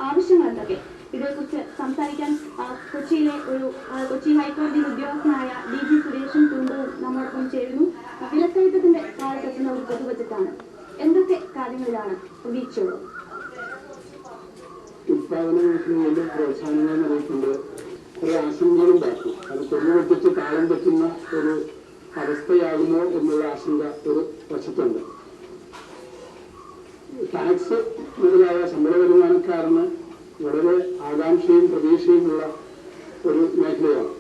ആവശ്യങ്ങൾ എന്തൊക്കെ? ഇതേക്കുറിച്ച് സംസാരിക്കാൻ കൊച്ചി ഹൈക്കോടതി ഉദ്യോഗസ്ഥനായ DG സുരേഷും കുടുംബവും നമ്മോടൊപ്പം ചേരുന്നു. വിലക്കയറ്റത്തിന്റെ കാലത്തെത്തുന്ന ഒരു പൊതു ബജറ്റാണ്. എന്തൊക്കെ കാര്യങ്ങളിലാണ് പ്രതീക്ഷയുള്ളത്? ഉത്പാദന മേഖലയിലെ പ്രോത്സാഹനങ്ങൾ നൽകിക്കൊണ്ട് ഒരു ആശങ്കകളും ബാക്കി അത് കൊണ്ടുവച്ചിട്ട് താളം പറ്റുന്ന ഒരു അവസ്ഥയാകുമോ എന്നുള്ള ആശങ്ക ഒരു വശത്തുണ്ട്. ടാക്സ് മുതലായ ശമ്പള വരുമാനക്കാരന് വളരെ ആകാംക്ഷയും പ്രതീക്ഷയുമുള്ള ഒരു മേഖലയാണ്.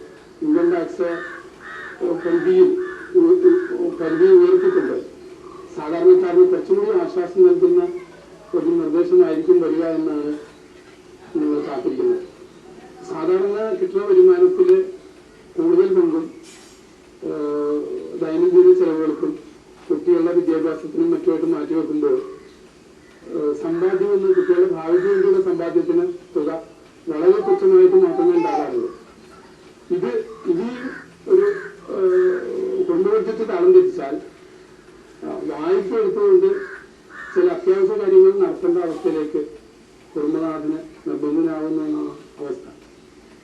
ഇൻകം ടാക്സ് പരിധി ഉയർത്തിക്കൊണ്ട് സാധാരണക്കാരന് കുറച്ചുകൂടി ആശ്വാസം നൽകുന്ന ഒരു നിർദ്ദേശമായിരിക്കും വരിക എന്നാണ് നിങ്ങൾ കാത്തിരിക്കുന്നത്. സാധാരണ കിട്ടുന്ന വരുമാനത്തിൽ കൂടുതൽ പങ്കും ദൈനംദിന ചെലവുകൾക്കും കുട്ടികളുടെ വിദ്യാഭ്യാസത്തിനും മറ്റുമായിട്ട് മാറ്റിവെക്കുമ്പോൾ സമ്പാദ്യം എന്ന കുട്ടികളുടെ ഭാവിക്ക് വേണ്ടിയുള്ള സമ്പാദ്യത്തിന് തുക വളരെ തുച്ഛമായിട്ട് മാത്രമേ ഉണ്ടാകാറുള്ളൂ. ഇത് ഒരു കൊണ്ടുവച്ചിട്ട് താളം തെറ്റിച്ചാൽ വായ്പ എടുത്തുകൊണ്ട് ചില അത്യാവശ്യ കാര്യങ്ങൾ നടത്തേണ്ട അവസ്ഥയിലേക്ക് കുടുംബനാഥന് നിർബന്ധനാവുന്ന അവസ്ഥ.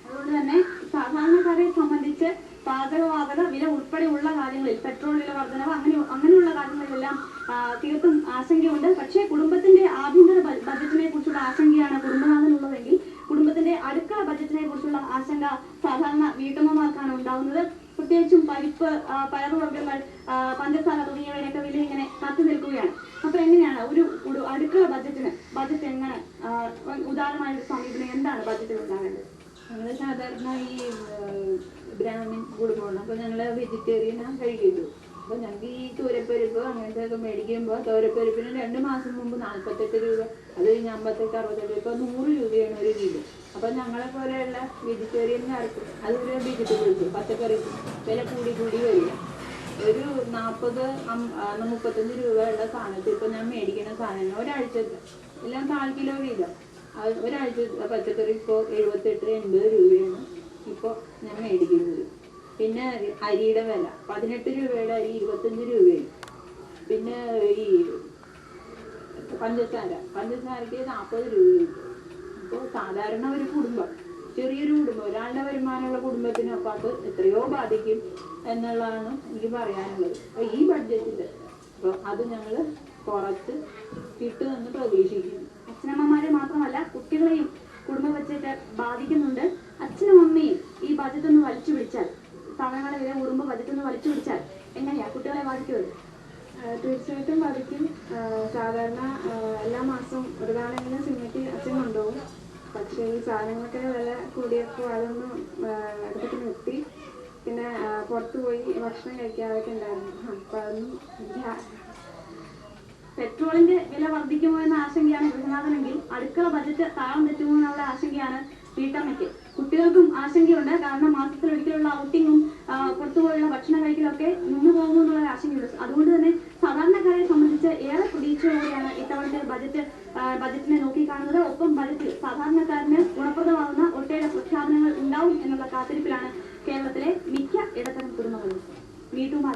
അതുകൊണ്ട് തന്നെ സാധാരണക്കാരെ സംബന്ധിച്ച് പാചകവാതക വില ഉൾപ്പെടെയുള്ള കാര്യങ്ങളിൽ പെട്രോൾ വില വർധനവ് അങ്ങനെയുള്ള കാര്യങ്ങളിലെല്ലാം തീർത്തും ആശങ്കയുണ്ട്. പക്ഷേ കുടുംബത്തിന്റെ ആഭ്യന്തര ബജറ്റിനെ കുറിച്ചുള്ള ആശങ്കയാണ് കുടുംബനാഥനുള്ളതെങ്കിൽ കുടുംബത്തിന്റെ അടുക്കള ബജറ്റിനെ കുറിച്ചുള്ള ആശങ്ക സാധാരണ വീട്ടമ്മമാർക്കാണ് ഉണ്ടാവുന്നത്. പ്രത്യേകിച്ചും പരിപ്പ്, പയറുവർഗ്ഗങ്ങൾ, പഞ്ചസാര തുടങ്ങിയവയുടെയൊക്കെ വില ഇങ്ങനെ കത്തി നിൽക്കുകയാണ്. അപ്പൊ എങ്ങനെയാണ് ഒരു അടുക്കള ബജറ്റ് എങ്ങനെ ഉദാരമായ ഒരു സമീപനം എന്താണ് ബജറ്റിൽ ഉണ്ടാകേണ്ടത്? ഞങ്ങൾ സാധാരണ ഈ ബ്രാഹ്മിൻ കുടുംബമാണ്. അപ്പോൾ ഞങ്ങൾ വെജിറ്റേറിയനാണ് കഴിക്കുള്ളൂ. അപ്പോൾ ഞങ്ങൾക്ക് ഈ തോരപ്പരിപ്പ് അങ്ങനത്തെ ഒക്കെ മേടിക്കുമ്പോൾ തോരപ്പരിപ്പിന് 2 മാസം മുമ്പ് 48 രൂപ, അത് കഴിഞ്ഞ് 58, 60, ഇപ്പോൾ 100 രൂപയാണ് ഒരു കിലോ. അപ്പോൾ ഞങ്ങളെ പോലെയുള്ള വെജിറ്റേറിയൻകാർക്ക് അതുപോലെ വെജിറ്റബിൾസ് പച്ചക്കറിക്ക് വില കൂടി വരിക. ഒരു 40-35 രൂപയുള്ള സാധനത്തിൽ ഇപ്പോൾ ഞാൻ മേടിക്കുന്ന സാധനം ഒരാഴ്ചത്തെ എല്ലാം 4 കിലോ വീതം ഒരാഴ്ച പച്ചക്കറി ഇപ്പോൾ 78-80 രൂപയാണ് ഇപ്പോൾ ഞാൻ മേടിക്കുന്നത്. പിന്നെ അരിയുടെ വില 18 രൂപയുടെ അരി 25 രൂപയാണ്. പിന്നെ ഈ പഞ്ചസാരയ്ക്ക് 40 രൂപയാണ്. അപ്പോൾ സാധാരണ ഒരു കുടുംബം, ചെറിയൊരു കുടുംബം, ഒരാളുടെ വരുമാനമുള്ള കുടുംബത്തിന് അപ്പോൾ അത് എത്രയോ ബാധിക്കും എന്നുള്ളതാണ് എനിക്ക് പറയാനുള്ളത്. അപ്പോൾ ഈ ബഡ്ജറ്റിൽ അപ്പോൾ അത് ഞങ്ങൾ കുറച്ച് കിട്ടുമെന്ന് പ്രതീക്ഷിക്കുന്നു. അച്ഛനമ്മമാരെ മാത്രമല്ല കുട്ടികളെയും കുടുംബ ബജറ്റ് ബാധിക്കുന്നുണ്ട്. അച്ഛനും അമ്മയും ഈ ബജറ്റ് ഒന്ന് വലിച്ചു പിടിച്ചാൽ, സാധനങ്ങളുടെ വില കൂടുമ്പോൾ ബജറ്റ് ഒന്ന് വലിച്ചു പിടിച്ചാൽ എങ്ങനെയാ കുട്ടികളെ ബാധിക്കുമല്ലോ? തീർച്ചയായിട്ടും ബാധിക്കും. സാധാരണ എല്ലാ മാസവും ഒരു കാലമെങ്കിലും സിനിമയ്ക്ക് അച്ഛൻ കൊണ്ടുപോകും. പക്ഷേ ഈ സാധനങ്ങളൊക്കെ വില കൂടിയപ്പോൾ അതൊന്നും അടുത്തൊക്കെ നിർത്തി. പിന്നെ പുറത്തു പോയി ഭക്ഷണം കഴിക്കാതൊക്കെ ഉണ്ടായിരുന്നു. അപ്പം അതൊന്നും പെട്രോളിന്റെ വില വർദ്ധിക്കുമോ എന്ന ആശങ്കയാണ് ഗൃഹനാഥനെങ്കിൽ അടുക്കള ബജറ്റ് താളം തെറ്റുമോ എന്നുള്ള ആശങ്കയാണ് വീട്ടമ്മയ്ക്ക്. കുട്ടികൾക്കും ആശങ്കയുണ്ട്. കാരണം മാസത്തിലൊരിക്കലുള്ള ഔട്ടിങ്ങും പുറത്തുപോയുള്ള ഭക്ഷണം കഴിക്കലൊക്കെ നിന്നു പോകുന്നു എന്നുള്ള ആശങ്കയുണ്ട്. അതുകൊണ്ട് തന്നെ സാധാരണക്കാരെ സംബന്ധിച്ച് ഏറെ പ്രതീക്ഷയോടെയാണ് ഇത്തവണത്തെ ബജറ്റിനെ നോക്കിക്കാണുന്നത്. ഒപ്പം ബജറ്റിൽ സാധാരണക്കാരന് ഗുണപ്രദമാകുന്ന ഒട്ടേറെ പ്രഖ്യാപനങ്ങൾ ഉണ്ടാവും എന്നുള്ള കാത്തിരിപ്പിലാണ് കേരളത്തിലെ മിക്ക ഇടത്തരം കുടുംബങ്ങളും. വീട്ടുമാർ